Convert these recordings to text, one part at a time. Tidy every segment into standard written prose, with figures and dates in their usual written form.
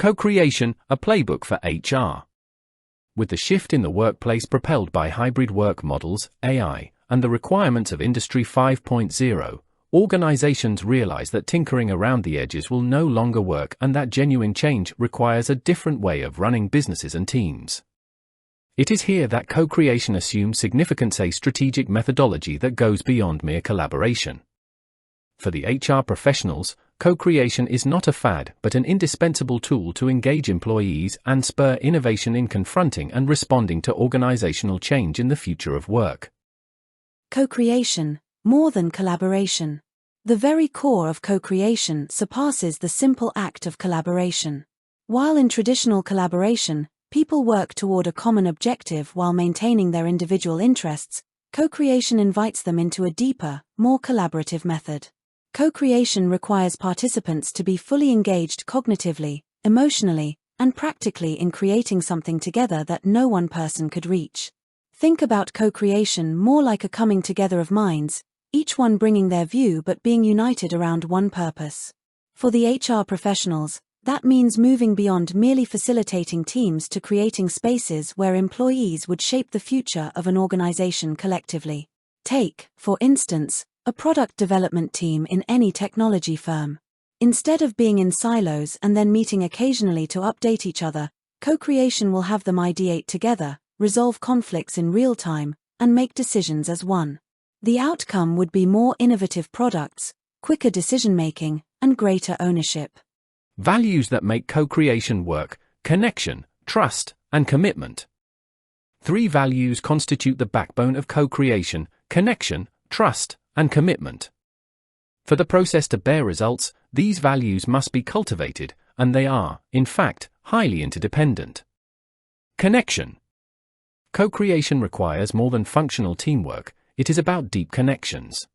Co-creation, a playbook for HR. With the shift in the workplace propelled by hybrid work models, AI, and the requirements of Industry 5.0, organizations realize that tinkering around the edges will no longer work and that genuine change requires a different way of running businesses and teams. It is here that co-creation assumes significance, a strategic methodology that goes beyond mere collaboration. For the HR professionals, co-creation is not a fad but an indispensable tool to engage employees and spur innovation in confronting and responding to organizational change in the future of work. Co-creation, more than collaboration. The very core of co-creation surpasses the simple act of collaboration. While in traditional collaboration, people work toward a common objective while maintaining their individual interests, co-creation invites them into a deeper, more collaborative method. Co-creation requires participants to be fully engaged cognitively, emotionally, and practically in creating something together that no one person could reach. Think about co-creation more like a coming together of minds, each one bringing their view but being united around one purpose. For the HR professionals, that means moving beyond merely facilitating teams to creating spaces where employees would shape the future of an organization collectively. Take, for instance, a product development team in any technology firm. Instead of being in silos and then meeting occasionally to update each other, co-creation will have them ideate together, resolve conflicts in real time, and make decisions as one. The outcome would be more innovative products, quicker decision-making, and greater ownership. Values that make co-creation work: connection, trust, and commitment. 3 values constitute the backbone of co-creation: connection, trust, and commitment. For the process to bear results, these values must be cultivated, and they are, in fact, highly interdependent. Connection. Co-creation requires more than functional teamwork, it is about deep connections.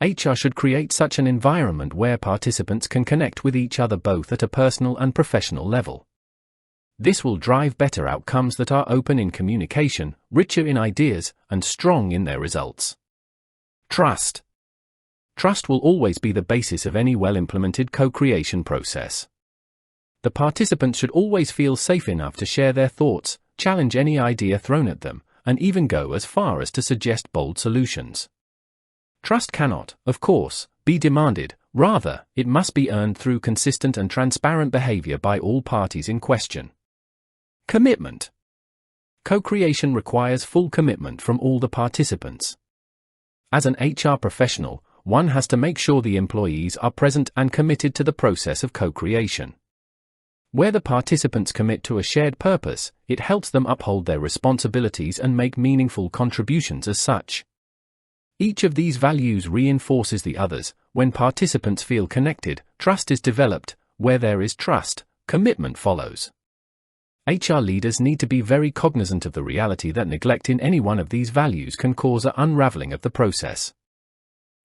HR should create such an environment where participants can connect with each other both at a personal and professional level. This will drive better outcomes that are open in communication, richer in ideas, and strong in their results. Trust. Trust will always be the basis of any well-implemented co-creation process. The participants should always feel safe enough to share their thoughts, challenge any idea thrown at them, and even go as far as to suggest bold solutions. Trust cannot, of course, be demanded, rather, it must be earned through consistent and transparent behavior by all parties in question. Commitment. Co-creation requires full commitment from all the participants. As an HR professional, one has to make sure the employees are present and committed to the process of co-creation. Where the participants commit to a shared purpose, it helps them uphold their responsibilities and make meaningful contributions as such. Each of these values reinforces the others. When participants feel connected, trust is developed. Where there is trust, commitment follows. HR leaders need to be very cognizant of the reality that neglect in any one of these values can cause an unraveling of the process.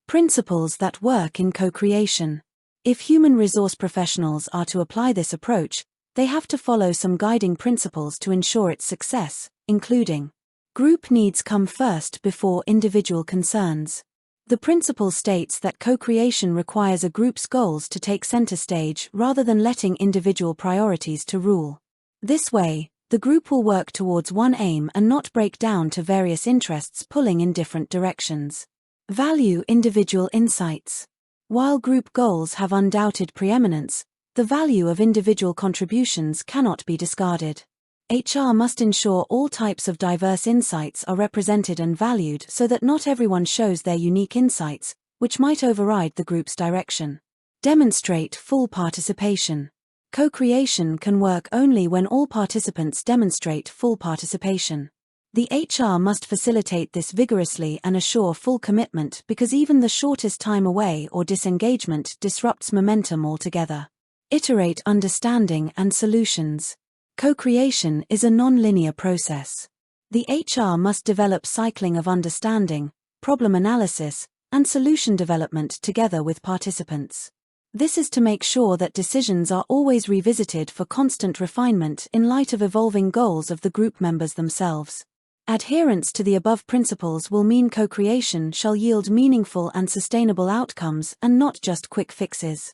Principles that work in co-creation. If human resource professionals are to apply this approach, they have to follow some guiding principles to ensure its success, including: group needs come first before individual concerns. The principle states that co-creation requires a group's goals to take center stage rather than letting individual priorities to rule. This way, the group will work towards one aim and not break down to various interests pulling in different directions. Value individual insights. While group goals have undoubted preeminence, the value of individual contributions cannot be discarded. HR must ensure all types of diverse insights are represented and valued so that not everyone shows their unique insights, which might override the group's direction. Demonstrate full participation. Co-creation can work only when all participants demonstrate full participation. The HR must facilitate this vigorously and assure full commitment because even the shortest time away or disengagement disrupts momentum altogether. Iterate understanding and solutions. Co-creation is a non-linear process. The HR must develop cycling of understanding, problem analysis, and solution development together with participants. This is to make sure that decisions are always revisited for constant refinement in light of evolving goals of the group members themselves. Adherence to the above principles will mean co-creation shall yield meaningful and sustainable outcomes and not just quick fixes.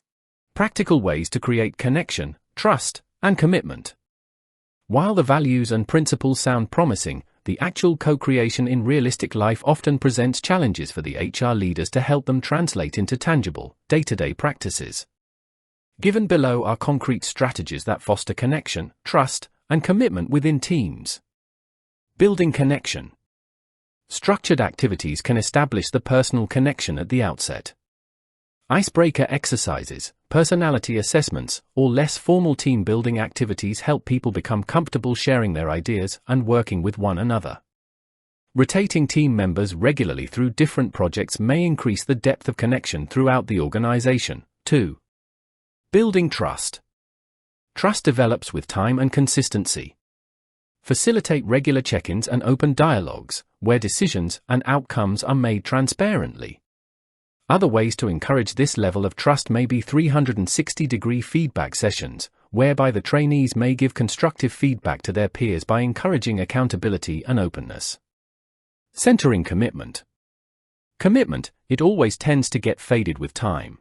Practical ways to create connection, trust, and commitment. While the values and principles sound promising, the actual co-creation in realistic life often presents challenges for the HR leaders to help them translate into tangible, day-to-day practices. Given below are concrete strategies that foster connection, trust, and commitment within teams. Building connection. Structured activities can establish the personal connection at the outset. Icebreaker exercises, personality assessments, or less formal team-building activities help people become comfortable sharing their ideas and working with one another. Rotating team members regularly through different projects may increase the depth of connection throughout the organization. 2. Building trust. Trust develops with time and consistency. Facilitate regular check-ins and open dialogues, where decisions and outcomes are made transparently. Other ways to encourage this level of trust may be 360-degree feedback sessions, whereby the trainees may give constructive feedback to their peers by encouraging accountability and openness. Centering commitment. Commitment, it always tends to get faded with time.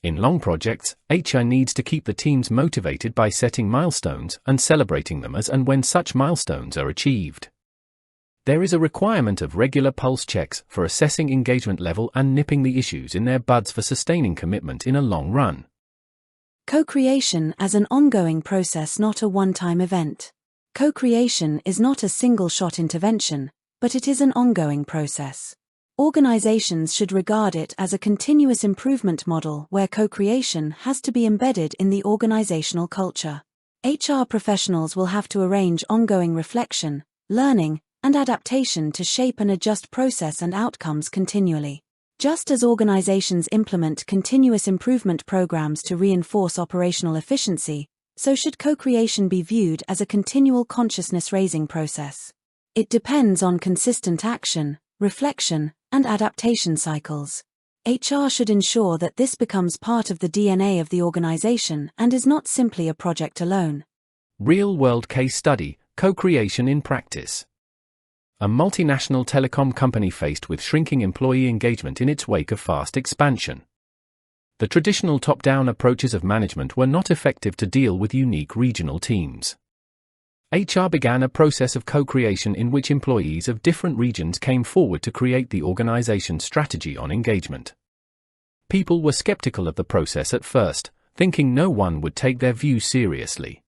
In long projects, HR needs to keep the teams motivated by setting milestones and celebrating them as and when such milestones are achieved. There is a requirement of regular pulse checks for assessing engagement level and nipping the issues in their buds for sustaining commitment in a long run. Co-creation as an ongoing process, not a one-time event. Co-creation is not a single-shot intervention, but it is an ongoing process. Organizations should regard it as a continuous improvement model where co-creation has to be embedded in the organizational culture. HR professionals will have to arrange ongoing reflection, learning, and adaptation to shape and adjust process and outcomes continually. Just as organizations implement continuous improvement programs to reinforce operational efficiency, so should co-creation be viewed as a continual consciousness-raising process. It depends on consistent action, reflection, and adaptation cycles. HR should ensure that this becomes part of the DNA of the organization and is not simply a project alone. Real-world case study, co-creation in practice. A multinational telecom company faced with shrinking employee engagement in its wake of fast expansion. The traditional top-down approaches of management were not effective to deal with unique regional teams. HR began a process of co-creation in which employees of different regions came forward to create the organization's strategy on engagement. People were skeptical of the process at first, thinking no one would take their view seriously.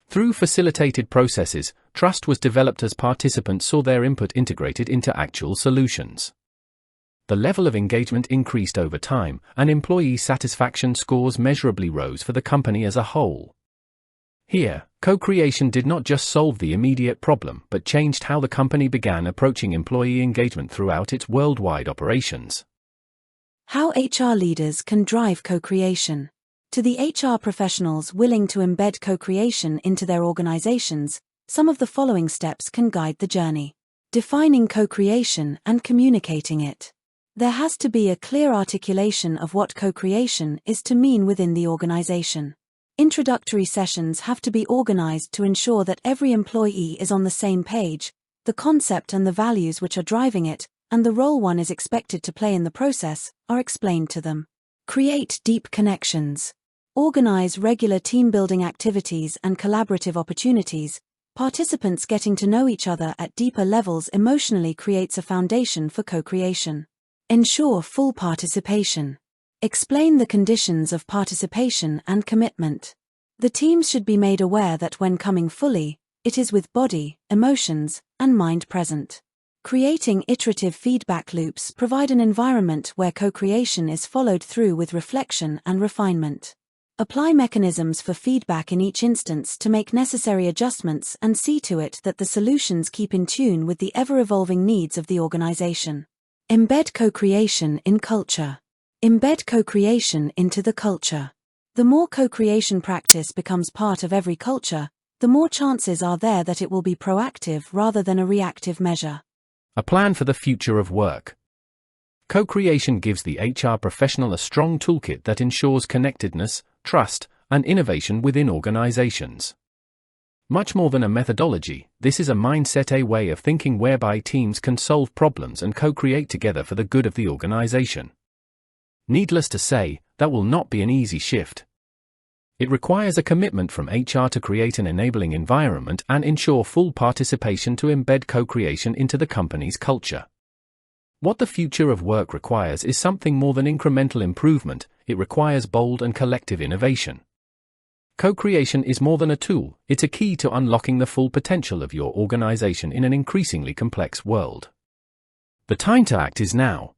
Through facilitated processes, trust was developed as participants saw their input integrated into actual solutions. The level of engagement increased over time, and employee satisfaction scores measurably rose for the company as a whole. Here, co-creation did not just solve the immediate problem but changed how the company began approaching employee engagement throughout its worldwide operations. How HR leaders can drive co-creation. To the HR professionals willing to embed co-creation into their organizations, some of the following steps can guide the journey. Defining co-creation and communicating it. There has to be a clear articulation of what co-creation is to mean within the organization. Introductory sessions have to be organized to ensure that every employee is on the same page, the concept and the values which are driving it, and the role one is expected to play in the process, are explained to them. Create deep connections. Organize regular team-building activities and collaborative opportunities. Participants getting to know each other at deeper levels emotionally creates a foundation for co-creation. Ensure full participation. Explain the conditions of participation and commitment. The teams should be made aware that when coming fully, it is with body, emotions, and mind present. Creating iterative feedback loops provide an environment where co-creation is followed through with reflection and refinement. Apply mechanisms for feedback in each instance to make necessary adjustments and see to it that the solutions keep in tune with the ever-evolving needs of the organization. Embed co-creation in culture. Embed co-creation into the culture. The more co-creation practice becomes part of every culture, the more chances are there that it will be proactive rather than a reactive measure. A plan for the future of work. Co-creation gives the HR professional a strong toolkit that ensures connectedness, trust, and innovation within organizations. Much more than a methodology, this is a mindset, a way of thinking whereby teams can solve problems and co-create together for the good of the organization. Needless to say, that will not be an easy shift. It requires a commitment from HR to create an enabling environment and ensure full participation to embed co-creation into the company's culture. What the future of work requires is something more than incremental improvement. It requires bold and collective innovation. Co-creation is more than a tool, it's a key to unlocking the full potential of your organization in an increasingly complex world. The time to act is now.